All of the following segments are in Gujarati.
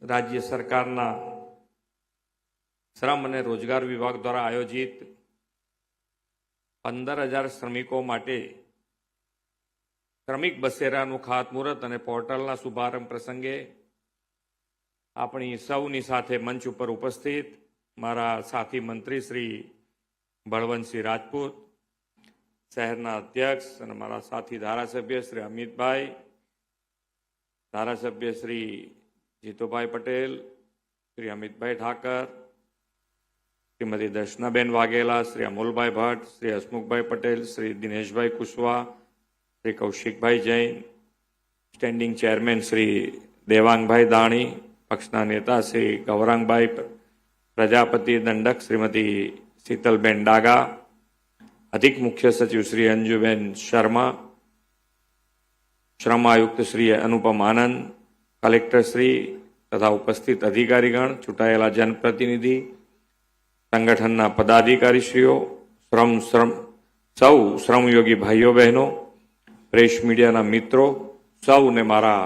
રાજ્ય સરકારના શ્રમ અને રોજગાર વિભાગ દ્વારા આયોજિત 15,000 શ્રમિકો માટે શ્રમિક બસેરાનું ખાતમુહૂર્ત અને પોર્ટલના શુભારંભ પ્રસંગે આપણી સૌની સાથે મંચ ઉપર ઉપસ્થિત મારા સાથી મંત્રી શ્રી બળવંતસિંહ રાજપૂત, શહેરના અધ્યક્ષ અને મારા સાથી ધારાસભ્ય શ્રી અમિતભાઈ, ધારાસભ્ય શ્રી જીતુભાઈ પટેલ, શ્રી અમિતભાઈ ઠાકર, શ્રીમતી દર્શનાબેન વાઘેલા, શ્રી અમોલભાઈ ભટ્ટ, શ્રી હસમુખભાઈ પટેલ, શ્રી દિનેશભાઈ કુશવા, શ્રી કૌશિકભાઈ જૈન, સ્ટેન્ડિંગ ચેરમેન શ્રી દેવાંગભાઈ દાણી, પક્ષના નેતા શ્રી ગૌરાંગભાઈ પ્રજાપતિ દંડક, શ્રીમતી શીતલબેન ડાગા, અધિક મુખ્ય સચિવ શ્રી અંજુબેન શર્મા, શ્રમ આયુક્ત શ્રી અનુપમ આનંદ, કલેક્ટર શ્રી તથા ઉપસ્થિત અધિકારીગણ, ચૂંટાયેલા જનપ્રતિનિધિ, સંગઠનના પદાધિકારીશ્રીઓ, સૌ શ્રમયોગી ભાઈઓ બહેનો, પ્રેસ મીડિયાના મિત્રો, સૌને મારા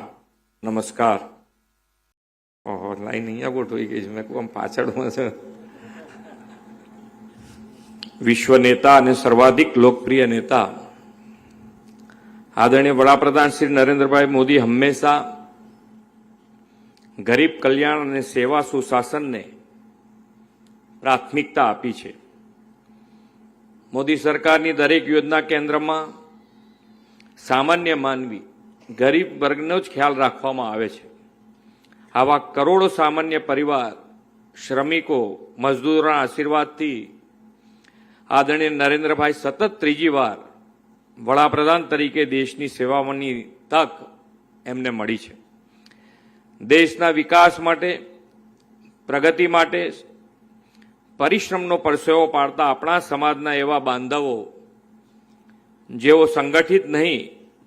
નમસ્કાર. લાઈન અહીંયા ગોઠવાઈ ગઈ છે, મેં કહું પાછળમાં છે. વિશ્વ નેતા અને સર્વાધિક લોકપ્રિય નેતા આદરણીય વડાપ્રધાન શ્રી નરેન્દ્રભાઈ મોદી હંમેશા ગરીબ કલ્યાણ અને સેવા સુશાસનને પ્રાથમિકતા આપી છે. મોદી સરકારની દરેક યોજના કેન્દ્રમાં સામાન્ય માનવી, ગરીબ વર્ગનો જ ખ્યાલ રાખવામાં આવે છે. આવા કરોડો સામાન્ય પરિવાર, શ્રમિકો, મજદૂરોના આશીર્વાદથી આદરણીય નરેન્દ્રભાઈ સતત ત્રીજી વાર વડાપ્રધાન તરીકે દેશની સેવાની તક એમને મળી છે. દેશના વિકાસ માટે, પ્રગતિ માટે પરિશ્રમનો પરસેવો પાડતા આપણા સમાજના એવા બાંધવો જેઓ સંગઠિત નહીં,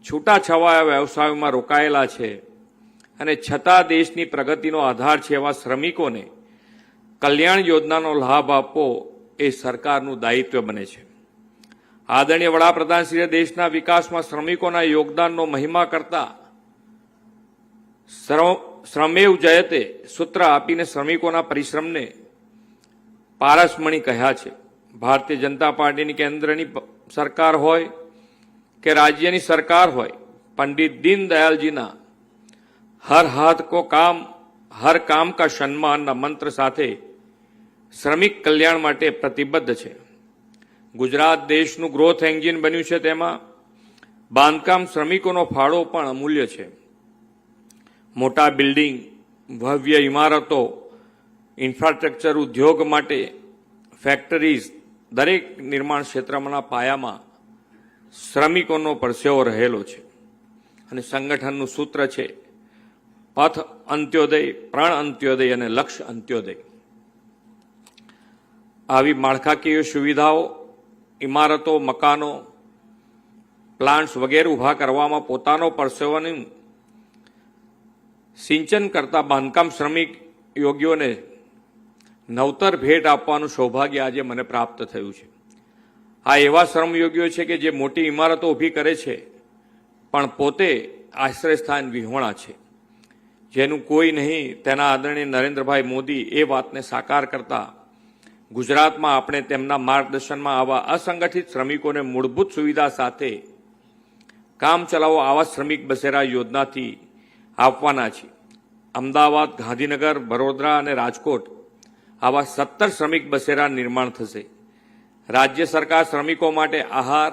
છૂટાછવાયા વ્યવસાયોમાં રોકાયેલા છે અને છતાં દેશની પ્રગતિનો આધાર છે, એવા શ્રમિકોને કલ્યાણ યોજનાનો લાભ આપવો એ સરકારનું દાયિત્વ બને છે. આદરણીય વડાપ્રધાનશ્રીએ દેશના વિકાસમાં શ્રમિકોના યોગદાનનો મહિમા કરતા શ્રમેવ જયતે સૂત્ર આપીને શ્રમિકોના પરિશ્રમને પારસમણી કહ્યા છે. ભારતીય જનતા પાર્ટીની કેન્દ્રની સરકાર હોય કે રાજ્યની સરકાર હોય, પંડિત દીનદયાલજીના હર હાથ કો કામ, હર કામ કા સન્માનના મંત્ર સાથે શ્રમિક કલ્યાણ માટે પ્રતિબદ્ધ છે. ગુજરાત દેશનું ગ્રોથ એન્જિન બન્યું છે, તેમાં બાંધકામ શ્રમિકોનો ફાળો પણ અમૂલ્ય છે. મોટા બિલ્ડિંગ, ભવ્ય ઇમારતો, ઇન્ફ્રાસ્ટ્રક્ચર ઉદ્યોગ માટે ફેક્ટરીઝ, દરેક નિર્માણ ક્ષેત્રના પાયામાં શ્રમિકોનો પરસેવો રહેલો છે. અને સંગઠનનું સૂત્ર છે પથ અંત્યોદય, પ્રાણ અંત્યોદય અને લક્ષ્ય અંત્યોદય. આવી માળખાકીય સુવિધાઓ, ઇમારતો, મકાનો, પ્લાન્ટ્સ વગેરે ઊભા કરવામાં પોતાનો પરસેવાનું સિંચન કરતા બાંધકામ શ્રમિક યોગીઓને નવતર ભેટ આપવાનું સૌભાગ્ય આજે મને પ્રાપ્ત થયું છે. આ એવા શ્રમયોગીઓ છે કે જે મોટી ઇમારતો ઊભી કરે છે પણ પોતે આશ્રયસ્થાન વિહોણા છે. જેનું કોઈ નહીં, તેના આદરણીય નરેન્દ્રભાઈ મોદી એ વાતને સાકાર કરતા ગુજરાતમાં આપણે તેમના માર્ગદર્શનમાં આવા અસંગઠિત શ્રમિકોને મૂળભૂત સુવિધા સાથે કામ ચલાવો આવા શ્રમિક બસેરા યોજનાથી આપવાના છે. અમદાવાદ, ગાંધીનગર, વડોદરા અને રાજકોટ આવા 17 શ્રમિક બસેરા નિર્માણ થશે. રાજ્ય સરકાર શ્રમિકો માટે આહાર,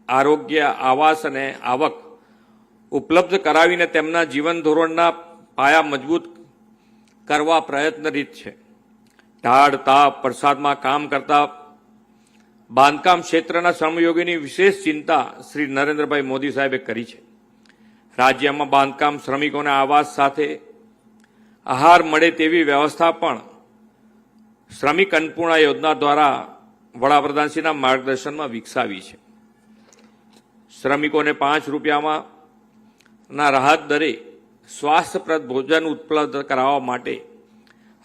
આરોગ્ય, આવાસ અને આવક ઉપલબ્ધ કરાવીને તેમના જીવન ધોરણના પાયા મજબૂત કરવા પ્રયત્નરત છે. ઢાળ, તાપ, વરસાદમાં કામ કરતા બાંધકામ ક્ષેત્રના શ્રમયોગીની વિશેષ ચિંતા શ્રી નરેન્દ્રભાઈ મોદી સાહેબે કરી છે. રાજ્યમાં બાંધકામ શ્રમિકોને આવાસ સાથે આહાર મળે તેવી વ્યવસ્થા પણ શ્રમિક અન્નપૂર્ણા યોજના દ્વારા વડાપ્રધાનશ્રીના માર્ગદર્શનમાં વિકસાવી છે. શ્રમિકોને 5 રૂપિયામાં રાહત દરે સ્વાસ્થ્યપ્રદ ભોજન ઉપલબ્ધ કરાવવા માટે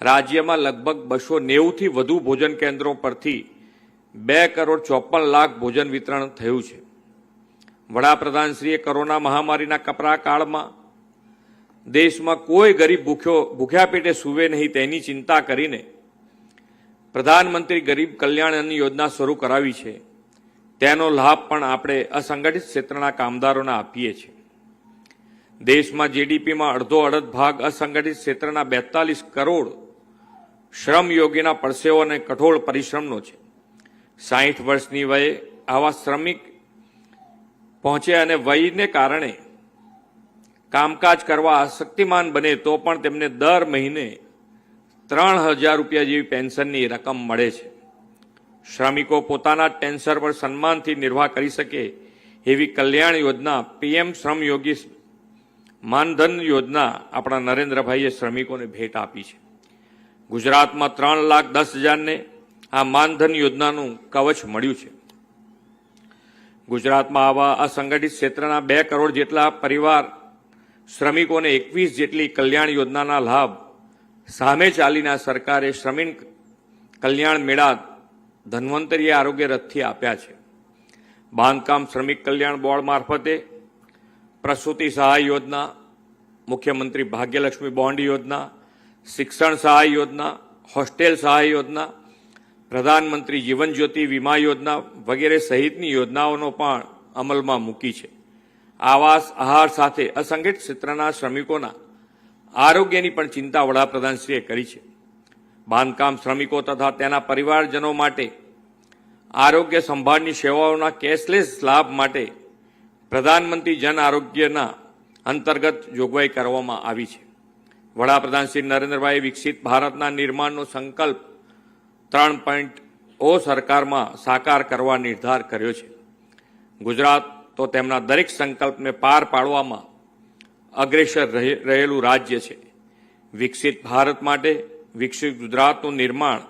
રાજ્યમાં લગભગ 290થી વધુ ભોજન કેન્દ્રો પરથી 2,54,00,000 ભોજન વિતરણ થયું છે. વડાપ્રધાનશ્રીએ કોરોના મહામારીના કપરા કાળમાં દેશમાં કોઈ ગરીબ ભૂખ્યા પેટે સૂવે નહીં તેની ચિંતા કરીને પ્રધાનમંત્રી ગરીબ કલ્યાણ અન્ન યોજના શરૂ કરાવી છે. તેનો લાભ પણ આપણે અસંગઠિત ક્ષેત્રના કામદારોને આપીએ છીએ. દેશમાં જીડીપીમાં અડધો ભાગ અસંગઠિત ક્ષેત્રના 42 કરોડ શ્રમયોગીના પરસેવો અને કઠોળ પરિશ્રમનો છે. 60 વર્ષની વયે આવા શ્રમિક પહોંચે અને વયને કારણે કામકાજ કરવા અશક્તિમાન બને તો પણ તેમને દર મહિને 3000 રૂપિયા જેવી પેન્શનની રકમ મળે છે. શ્રમિકો પોતાના જ પેન્શન પર સન્માનથી નિર્વાહ કરી શકે એવી કલ્યાણ યોજના પીએમ શ્રમયોગી માનધન યોજના આપણા નરેન્દ્રભાઈએ શ્રમિકોને ભેટ આપી છે. ગુજરાતમાં 3,10,000ને આ માનધન યોજનાનું કવચ મળ્યું છે. ગુજરાતમાં આવા અસંગઠિત ક્ષેત્રના 2 કરોડ જેટલા પરિવાર શ્રમિકોને 21 જેટલી કલ્યાણ યોજનાના લાભ સામે ચાલીને સરકારે શ્રમિક કલ્યાણ મેળા ધન્વંતરી આરોગ્ય રથથી આપ્યા છે. બાંધકામ શ્રમિક કલ્યાણ બોર્ડ મારફતે પ્રસૂતિ સહાય યોજના, મુખ્યમંત્રી ભાગ્યલક્ષ્મી બોન્ડ યોજના, શિક્ષણ સહાય યોજના, હોસ્ટેલ સહાય યોજના, પ્રધાનમંત્રી જીવન જ્યોતિ વીમા યોજના વગેરે સહિતની યોજનાઓનો પણ અમલમાં મૂકી છે. આવાસ આહાર સાથે અસંગઠિત ક્ષેત્રના શ્રમિકોના આરોગ્યની પણ ચિંતા વડાપ્રધાનશ્રીએ કરી છે. બાંધકામ શ્રમિકો તથા તેના પરિવારજનો માટે આરોગ્ય સંભાળની સેવાઓના કેશલેસ લાભ માટે પ્રધાનમંત્રી જન આરોગ્યના અંતર્ગત જોગવાઈ કરવામાં આવી છે. વડાપ્રધાન શ્રી નરેન્દ્રભાઈ વિકસિત ભારતના નિર્માણનો સંકલ્પ 3.0 સરકારમાં સાકાર કરવા નિર્ધાર કર્યો છે. ગુજરાત તો તેમના દરેક સંકલ્પને પાર પાડવામાં અગ્રેસર રહેલું રાજ્ય છે. વિકસિત ભારત માટે વિકસિત ગુજરાતનું નિર્માણ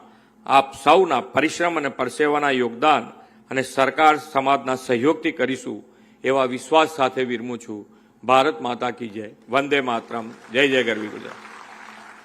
આપ સૌના પરિશ્રમ અને પરસેવાના યોગદાન અને સરકાર સમાજના સહયોગથી કરીશું એવા વિશ્વાસ સાથે વિરમું છું. ભારત માતા કી જય. વંદે માતરમ. જય જય ગરવી ગુજરાત.